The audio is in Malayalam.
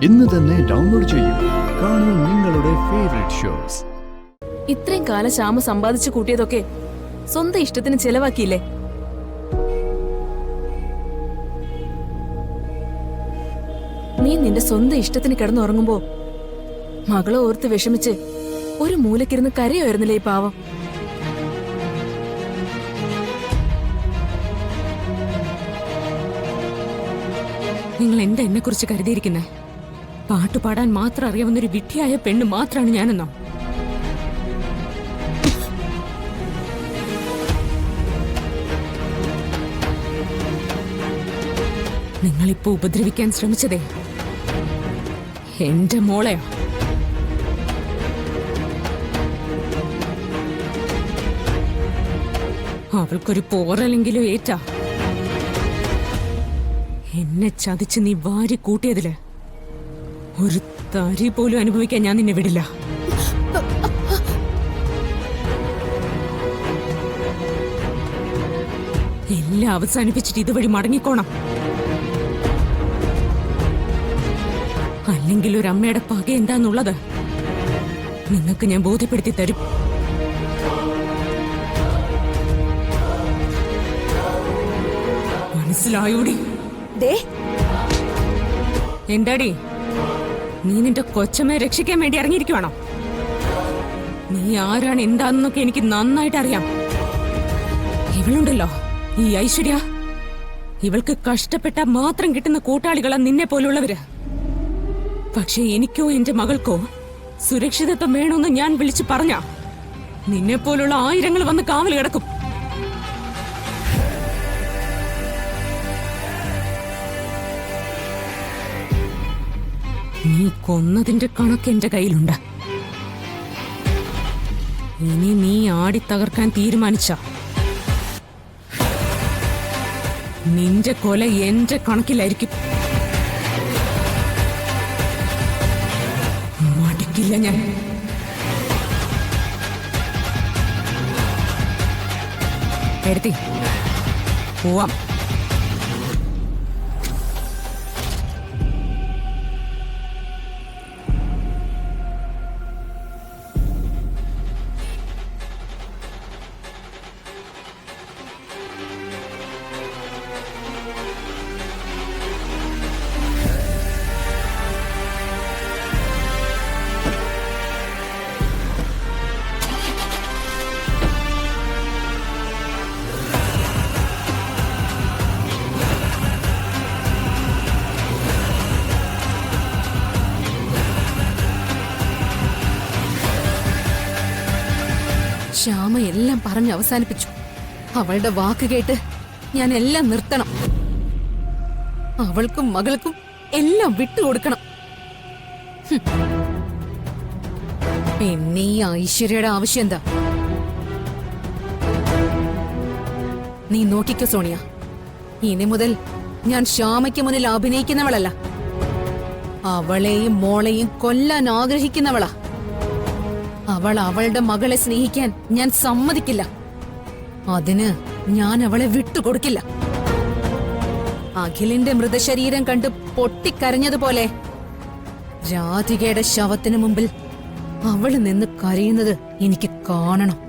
ഇന്ന് തന്നെ ഡൗൺലോഡ് ചെയ്യൂ. കാണൂ നിങ്ങളുടെ ഫേവറേറ്റ് ഷോസ്. ഇത്രയും കാലം ശ്യാമ സമ്പാദിച്ചു കൂട്ടിയതൊക്കെ സ്വന്തം ഇഷ്ടത്തിന് ചെലവാക്കിയില്ലേ? നീ നിന്റെ സ്വന്തം ഇഷ്ടത്തിന് കിടന്നുറങ്ങുമ്പോ മകളെ ഓർത്ത് വിഷമിച്ച് ഒരു മൂലക്കിരുന്ന് കരയായിരുന്നില്ലേ ഈ പാവം? നിങ്ങൾ എന്താ എന്നെ കുറിച്ച് കരുതിയിരിക്കുന്നേ? പാട്ടുപാടാൻ മാത്രം അറിയാവുന്നൊരു വിഡ്ഢിയായ പെണ്ണ് മാത്രമാണ് ഞാനെന്നോ? നിങ്ങളിപ്പോ ഉപദ്രവിക്കാൻ ശ്രമിച്ചതേ എന്റെ മോളെയാ. അവൾക്കൊരു പോറലെങ്കിലും ഏറ്റാ. എന്നെ ചതിച്ച് നീ വാരി കൂട്ടിയതില് ഒരു തരി പോലും അനുഭവിക്കാൻ ഞാൻ നിന്നെ വിടില്ല. എല്ലാം അവസാനിപ്പിച്ചിട്ട് ഇതുവഴി മടങ്ങിക്കോണം. അല്ലെങ്കിൽ ഒരു അമ്മയുടെ പക എന്താന്നുള്ളത് നിങ്ങൾക്ക് ഞാൻ ബോധ്യപ്പെടുത്തി തരും. മനസ്സിലായോടി? എന്താടി, നീ നിന്റെ കൊച്ചമ്മയെ രക്ഷിക്കാൻ വേണ്ടി ഇറങ്ങിയിരിക്കുവാണോ? നീ ആരാണ് എന്താന്നൊക്കെ എനിക്ക് നന്നായിട്ട് അറിയാം. ഇവളുണ്ടല്ലോ, ഈ ഐശ്വര്യ, ഇവൾക്ക് കഷ്ടപ്പെട്ട മാത്രം കിട്ടുന്ന കൂട്ടാളികളാ നിന്നെ പോലുള്ളവര്. പക്ഷെ എനിക്കോ എന്റെ മകൾക്കോ സുരക്ഷിതത്വം വേണമെന്ന് ഞാൻ വിളിച്ചു പറഞ്ഞ നിന്നെ പോലുള്ള ആയിരങ്ങൾ വന്ന് കാവൽ കിടക്കും. നീ കൊന്നതിന്റെ കണക്ക് എന്റെ കയ്യിലുണ്ട്. ഇനി നീ ആടി തകർക്കാൻ തീരുമാനിച്ച നിന്റെ കൊല എന്റെ കണക്കിലായിരിക്കും. മടിക്കില്ല ഞാൻ. എടുത്തി പോവാം. ശ്യാമ എല്ലാം പറഞ്ഞ് അവസാനിപ്പിച്ചു. അവളുടെ വാക്ക് കേട്ട് ഞാൻ എല്ലാം നിർത്തണം. അവൾക്കും മകൾക്കും എല്ലാം വിട്ടുകൊടുക്കണം. പിന്നെ ഈ ഐശ്വര്യയുടെ ആവശ്യം എന്താ? നീ നോക്കിക്കോ സോണിയ, ഇനി മുതൽ ഞാൻ ശ്യാമയ്ക്ക് മുന്നിൽ അഭിനയിക്കുന്നവളല്ല, അവളെയും മോളെയും കൊല്ലാൻ ആഗ്രഹിക്കുന്നവളാ. അവൾ അവളുടെ മകളെ സ്നേഹിക്കാൻ ഞാൻ സമ്മതിക്കില്ല. അതിന് ഞാൻ അവളെ വിട്ടുകൊടുക്കില്ല. അഖിലിന്റെ മൃതശരീരം കണ്ട് പൊട്ടിക്കരഞ്ഞതുപോലെ രാധികയുടെ ശവത്തിന് മുമ്പിൽ അവള് നിന്ന് കരയുന്നത് എനിക്ക് കാണണം.